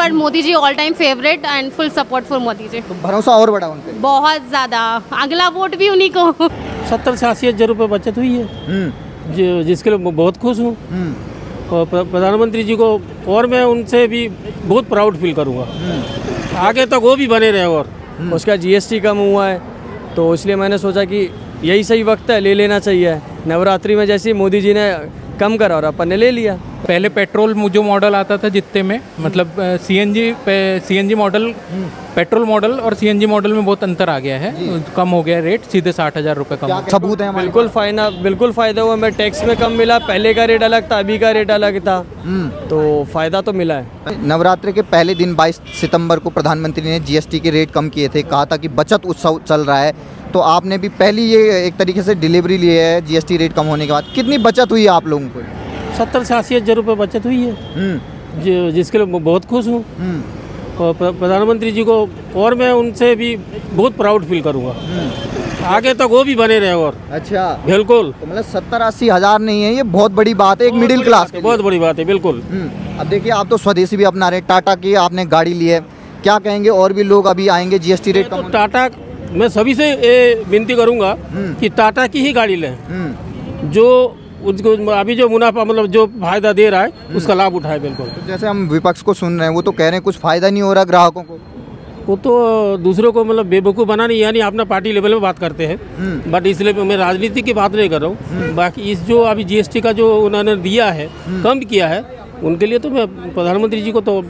पर Modi ji all time favourite and full support for Modi ji. तो भरोसा और बढ़ा उन पे? बहुत ज़्यादा, अगला वोट भी उन्हीं को। 70 से 80 हज़ार रुपये बचत हुई है, जिसके लिए मैं बहुत खुश हूँ। और प्रधानमंत्री जी को और मैं उनसे भी बहुत प्राउड फील करूँगा, आगे तक वो भी बने रहे। और उसका जीएसटी कम हुआ है, तो इसलिए मैंने सोचा कि यही सही वक्त है, ले लेना चाहिए। नवरात्रि में जैसे मोदी जी ने कम करा और अपन ने ले लिया। पहले पेट्रोल जो मॉडल आता था जितने में, मतलब सीएनजी मॉडल, पेट्रोल मॉडल और सीएनजी मॉडल में बहुत अंतर आ गया है, कम हो गया रेट, सीधे 60,000 रुपये कम। सबूत है? बिल्कुल फ़ायदा हुआ। मैं टैक्स में कम मिला, पहले का रेट अलग था, अभी का रेट अलग था, तो फ़ायदा तो मिला है। नवरात्रि के पहले दिन 22 सितंबर को प्रधानमंत्री ने जीएसटी के रेट कम किए थे, कहा था कि बचत उत्सव चल रहा है। तो आपने भी पहली ये एक तरीके से डिलीवरी ली है जीएसटी रेट कम होने के बाद, कितनी बचत हुई है आप लोगों को? 70 से 80 हज़ार रुपये बचत हुई है, जिसके लिए मैं बहुत खुश हूँ। और प्रधानमंत्री जी को और मैं उनसे भी बहुत प्राउड फील करूँगा, आगे तक वो भी बने रहे। और अच्छा, बिल्कुल। तो मतलब 70-80 हज़ार नहीं है, ये बहुत बड़ी बात है एक मिडिल क्लास की। बहुत बड़ी बात है, बिल्कुल। अब देखिए, आप तो स्वदेशी भी अपना रहे, टाटा की आपने गाड़ी ली है, क्या कहेंगे और भी लोग अभी आएंगे जीएसटी रेट कम? टाटा, मैं सभी से ये विनती करूंगा कि टाटा की ही गाड़ी लें, जो उसको अभी जो मुनाफा, मतलब जो फायदा दे रहा है उसका लाभ उठाए। बिल्कुल। तो जैसे हम विपक्ष को सुन रहे हैं, वो तो कह रहे हैं कुछ फायदा नहीं हो रहा ग्राहकों को। वो तो दूसरों को मतलब बेवकूफ़ बनाने, यानी अपना पार्टी लेवल में बात करते हैं, बट इसलिए मैं राजनीति की बात नहीं कर रहा हूँ। बाकी इस जो अभी जीएसटी का जो उन्होंने दिया है, कम किया है, उनके लिए तो मैं प्रधानमंत्री जी को तो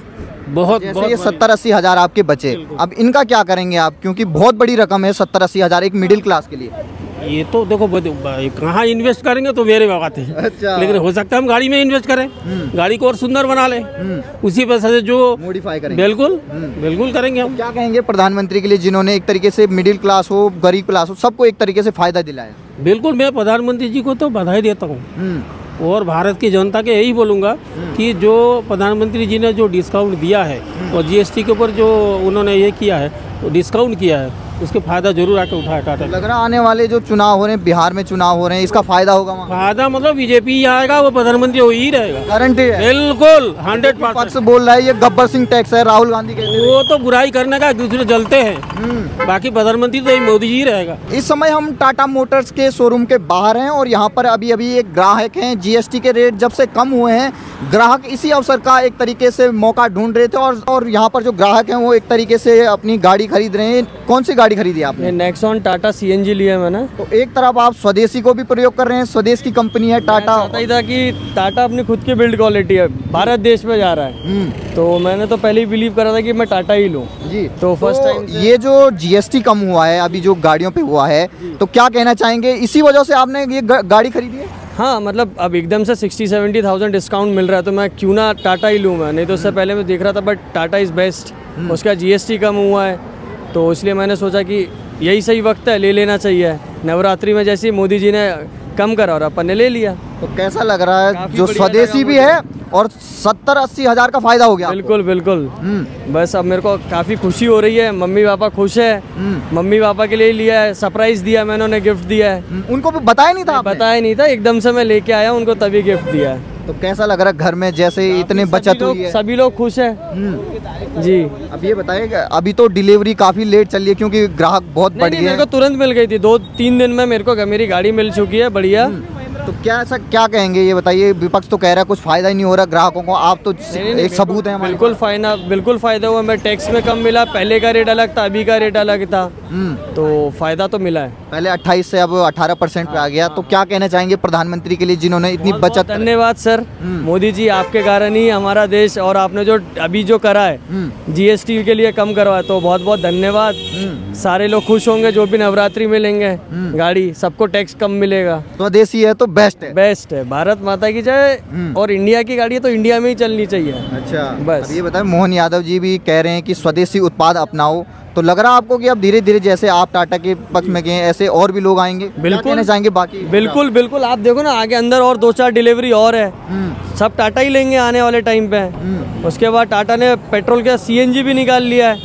बहुत ये 70-80 हज़ार आपके बचे, अब इनका क्या करेंगे आप? क्योंकि बहुत बड़ी रकम है 70-80 हज़ार एक मिडिल क्लास के लिए। ये तो देखो कहाँ इन्वेस्ट करेंगे तो मेरे बात है। अच्छा। लेकिन हो सकता है हम गाड़ी में इन्वेस्ट करें, गाड़ी को और सुंदर बना लें, उसी पैसे से जो मॉडिफाई करेंगे। बिल्कुल करेंगे हम। क्या कहेंगे प्रधानमंत्री के लिए, जिन्होंने एक तरीके से मिडिल क्लास हो, गरीब क्लास हो, सबको एक तरीके से फायदा दिलाया? बिल्कुल, मैं प्रधानमंत्री जी को तो बधाई देता हूँ और भारत की जनता के यही बोलूँगा कि जो प्रधानमंत्री जी ने जो डिस्काउंट दिया है और जीएसटी के ऊपर जो उन्होंने ये किया है, डिस्काउंट किया है, उसके फायदा जरूर आके उठाया टाटा। लग रहा आने वाले जो चुनाव हो रहे हैं, बिहार में चुनाव हो रहे हैं, इसका फायदा होगा वहाँ? फायदा मतलब बीजेपी ही आएगा, वो प्रधानमंत्री हो ही रहेगा, गारंटी है। बिल्कुल 100%। बोल रहा है ये गब्बर सिंह टैक्स है, राहुल गांधी कहते हैं। वो तो बुराई करने का, दूसरे जलते हैं, बाकी प्रधानमंत्री तो मोदी जी रहेगा। इस समय हम टाटा मोटर्स के शोरूम के बाहर हैं और यहाँ पर अभी एक ग्राहक हैं। जीएसटी के रेट जब से कम हुए हैं, ग्राहक इसी अवसर का एक तरीके से मौका ढूंढ रहे थे और यहाँ पर जो ग्राहक हैं वो एक तरीके से अपनी गाड़ी खरीद रहे हैं। कौन सी गाड़ी खरीदी आपने? नेक्सॉन टाटा सीएनजी लिया मैंने। तो एक तरफ आप स्वदेशी को भी प्रयोग कर रहे हैं, स्वदेश की कंपनी है टाटा। चाहता ही था कि टाटा अपनी खुद की बिल्ड क्वालिटी है, भारत देश में जा रहा है, तो मैंने तो पहले ही बिलीव करा था कि मैं टाटा ही लूँ जी। तो फर्स्ट टाइम ये जो जीएसटी कम हुआ है अभी जो गाड़ियों पे हुआ है, तो क्या कहना चाहेंगे, इसी वजह से आपने ये गाड़ी खरीदी है? हाँ, मतलब अब एकदम से 60-70,000 डिस्काउंट मिल रहा है, तो मैं क्यों ना टाटा ही लूँ। मैं नहीं तो उससे पहले मैं देख रहा था, बट टाटा इज़ बेस्ट। उसका जीएसटी कम हुआ है, तो इसलिए मैंने सोचा कि यही सही वक्त है, ले लेना चाहिए। नवरात्रि में जैसे मोदी जी ने कम करा और अपन ने ले लिया। तो कैसा लग रहा है, जो स्वदेशी भी है और 70-80 हज़ार का फायदा हो गया? बिल्कुल। बस अब मेरे को काफ़ी खुशी हो रही है, मम्मी पापा खुश है। मम्मी पापा के लिए लिया है, सरप्राइज दिया मैंने, उन्हें गिफ्ट दिया है। उनको भी बताया नहीं था? बताया नहीं था, एकदम से मैं लेके आया उनको, तभी गिफ्ट दिया है। तो कैसा लग रहा है घर में, जैसे इतने बचत हुई है? सभी लोग खुश है जी। अब ये बताइए, अभी तो डिलीवरी काफ़ी लेट चल रही है क्योंकि ग्राहक बहुत बढ़ गए। मेरे को तुरंत मिल गई थी, 2-3 दिन में मेरे को मेरी गाड़ी मिल चुकी है, बढ़िया। तो क्या कहेंगे, ये बताइए? विपक्ष तो कह रहा है कुछ फायदा ही नहीं हो रहा ग्राहकों को, आप तो एक सबूत है। बिल्कुल फायदा हुआ। मैं टैक्स में कम मिला, पहले का रेट अलग था, अभी का रेट अलग था, तो फायदा तो मिला है। पहले 28 से अब 18% पे आ गया। तो क्या कहना चाहेंगे प्रधानमंत्री के लिए जिन्होंने इतनी बचत? धन्यवाद सर, मोदी जी, आपके कारण ही हमारा देश, और आपने जो अभी जो करा है जीएसटी के लिए कम करवाया, तो बहुत बहुत धन्यवाद। सारे लोग खुश होंगे, जो भी नवरात्रि में लेंगे गाड़ी, सबको टैक्स कम मिलेगा। स्वदेशी है तो बेस्ट है। भारत माता की जय। और इंडिया की गाड़ी है तो इंडिया में ही चलनी चाहिए। अच्छा, बस ये बताएं, मोहन यादव जी भी कह रहे हैं कि स्वदेशी उत्पाद अपनाओ, तो लग रहा है आपको कि अब धीरे धीरे जैसे आप टाटा के पक्ष में गए, ऐसे और भी लोग आएंगे? बिल्कुल चाहेंगे बाकी? बिल्कुल आप देखो ना, आगे अंदर और 2-4 डिलीवरी और है, सब टाटा ही लेंगे आने वाले टाइम पे। उसके बाद टाटा ने पेट्रोल का सीएनजी भी निकाल लिया है,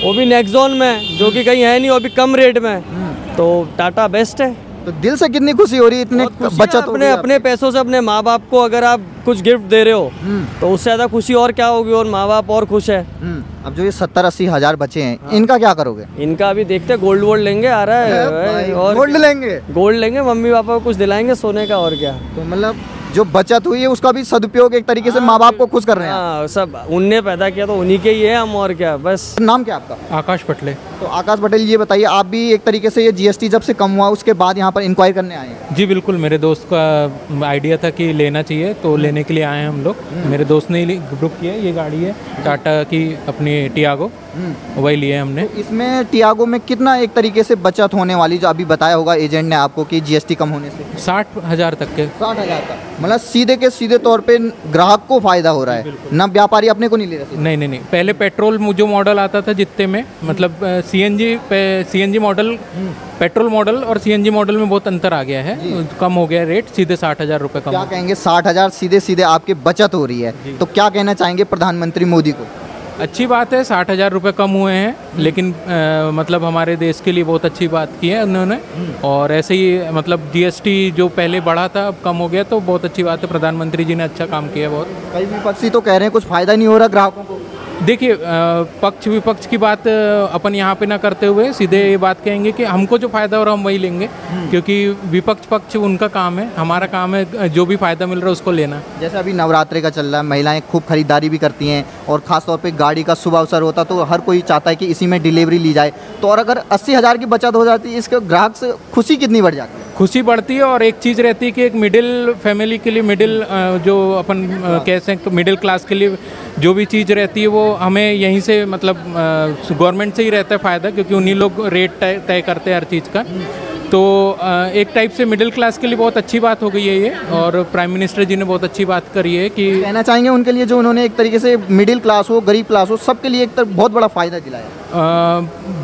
वो भी नेक्सॉन में, जो कि कहीं है नहीं, वो भी कम रेट में, तो टाटा बेस्ट है। तो दिल से कितनी खुशी हो रही है, इतने बचत हो अपने रही है अपने पैसों से अपने माँ बाप को अगर आप कुछ गिफ्ट दे रहे हो तो उससे ज़्यादा खुशी और क्या होगी, और माँ बाप और खुश है। अब जो ये 70-80 हज़ार बचे हैं, इनका क्या करोगे? इनका अभी देखते हैं, गोल्ड वोल्ड लेंगे आ रहा है, और गोल्ड लेंगे, गोल्ड लेंगे, मम्मी पापा को कुछ दिलाएंगे सोने का, और क्या। तो मतलब जो बचत हुई है उसका भी सदुपयोग एक तरीके से माँ बाप को खुश कर रहे हैं। हाँ, सब उनने पैदा किया तो उन्हीं के ही है हम, और क्या। बस नाम क्या आपका? आकाश पटले। तो आकाश पटेल, ये बताइए, आप भी एक तरीके से ये जीएसटी जब से कम हुआ उसके बाद यहाँ पर इंक्वायरी करने आए हैं? जी बिल्कुल, मेरे दोस्त का आइडिया था कि लेना चाहिए, तो लेने के लिए आए हैं हम लोग। मेरे दोस्त ने बुक किया, ये गाड़ी है टाटा की अपनी टियागो, वही लिए हमने। तो इसमें टियागो में कितना एक तरीके से बचत होने वाली, जो अभी बताया होगा एजेंट ने आपको कि जीएसटी कम होने से? 60,000 तक के। 60,000 का मतलब सीधे के सीधे तौर पे ग्राहक को फायदा हो रहा है ना, व्यापारी अपने को नहीं ले रहे। नहीं, पहले पेट्रोल जो मॉडल आता था जितने में, मतलब सीएनजी मॉडल, पेट्रोल मॉडल और सीएनजी मॉडल में बहुत अंतर आ गया है, कम हो गया रेट, सीधे 60,000 रुपये कम। क्या कहेंगे, 60,000 सीधे सीधे आपके बचत हो रही है, तो क्या कहना चाहेंगे प्रधानमंत्री मोदी को? अच्छी बात है, 60,000 रुपये कम हुए हैं, लेकिन मतलब हमारे देश के लिए बहुत अच्छी बात की है उन्होंने। और ऐसे ही मतलब जीएसटी जो पहले बढ़ा था अब कम हो गया, तो बहुत अच्छी बात है, प्रधानमंत्री जी ने अच्छा काम किया बहुत। कई विपक्षी तो कह रहे हैं कुछ फायदा नहीं हो रहा ग्राहकों को। देखिए, पक्ष विपक्ष की बात अपन यहाँ पे ना करते हुए सीधे ये बात कहेंगे कि हमको जो फ़ायदा हो रहा है हम वही लेंगे, क्योंकि विपक्ष पक्ष उनका काम है, हमारा काम है जो भी फ़ायदा मिल रहा है उसको लेना। जैसे अभी नवरात्रि का चल रहा है, महिलाएं खूब खरीदारी भी करती हैं, और ख़ासतौर पे गाड़ी का शुभ अवसर होता तो हर कोई चाहता है कि इसी में डिलीवरी ली जाए। तो और अगर 80,000 की बचत हो जाती है, इसके ग्राहक से खुशी कितनी बढ़ जाती है? खुशी बढ़ती है, और एक चीज़ रहती है कि एक मिडिल फैमिली के लिए, मिडिल जो अपन कैसे मिडिल क्लास के लिए जो भी चीज़ रहती है वो हमें यहीं से, मतलब गवर्नमेंट से ही रहता है फ़ायदा, क्योंकि उन्हीं लोग रेट तय करते हैं हर चीज़ का। तो एक टाइप से मिडिल क्लास के लिए बहुत अच्छी बात हो गई है ये, और प्राइम मिनिस्टर जी ने बहुत अच्छी बात करी है कि कहना चाहेंगे उनके लिए, जो उन्होंने एक तरीके से मिडिल क्लास हो, गरीब क्लास हो, सबके लिए एक बहुत बड़ा फ़ायदा दिलाया।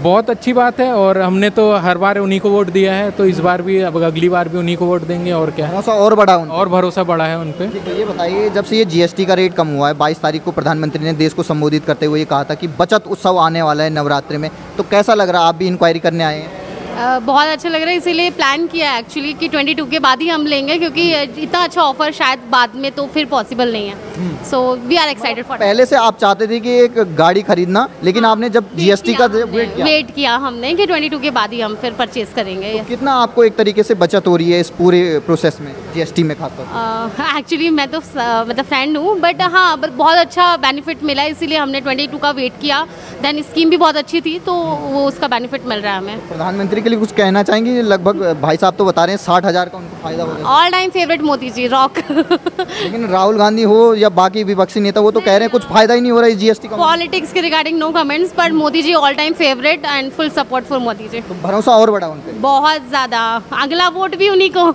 बहुत अच्छी बात है, और हमने तो हर बार उन्हीं को वोट दिया है, तो इस बार भी, अब अगली बार भी उन्हीं को वोट देंगे। और क्या, भरोसा और बढ़ा और भरोसा बढ़ा है उन पर। तो ये बताइए, जब से ये जीएसटी का रेट कम हुआ है, 22 तारीख को प्रधानमंत्री ने देश को संबोधित करते हुए ये कहा था कि बचत उत्सव आने वाला है नवरात्रि में, तो कैसा लग रहा है? आप भी इंक्वायरी करने आए हैं? बहुत अच्छा लग रहा है, इसीलिए प्लान किया है एक्चुअली कि 22 के बाद ही हम लेंगे, क्योंकि इतना अच्छा ऑफर शायद बाद में तो फिर पॉसिबल नहीं है। So we are excited for. पहले से आप चाहते थे कि एक गाड़ी खरीदना, लेकिन आपने जब जीएसटी का वेट किया हमने कि 22 के बाद ही हम फिर परचेज करेंगे। तो कितना आपको एक तरीके से बचत हो रही है इस पूरे प्रोसेस में, जीएसटी में खासतौर? एक्चुअली मैं तो मतलब फ्रेंड हूँ, बट हाँ बहुत अच्छा बेनिफिट मिला, इसीलिए हमने 22 का वेट किया। देन स्कीम भी बहुत अच्छी थी, तो वो उसका बेनिफिट मिल रहा है हमें। प्रधानमंत्री के लिए कुछ कहना चाहेंगे? लगभग भाई साहब तो बता रहे हैं 60,000 का उनको फायदा होगा। All time favourite Modi ji, rock. लेकिन राहुल गांधी हो या बाकी विपक्षी नेता, वो तो कह रहे हैं कुछ फायदा ही नहीं हो रहा है जीएसटी का। पॉलिटिक्स के रिगार्डिंग नो कमेंट्स, पर Modi ji all time favourite and full support for Modi ji. तो भरोसा और बढ़ा उन पे? बहुत ज़्यादा, अगला वोट भी उन्हीं को।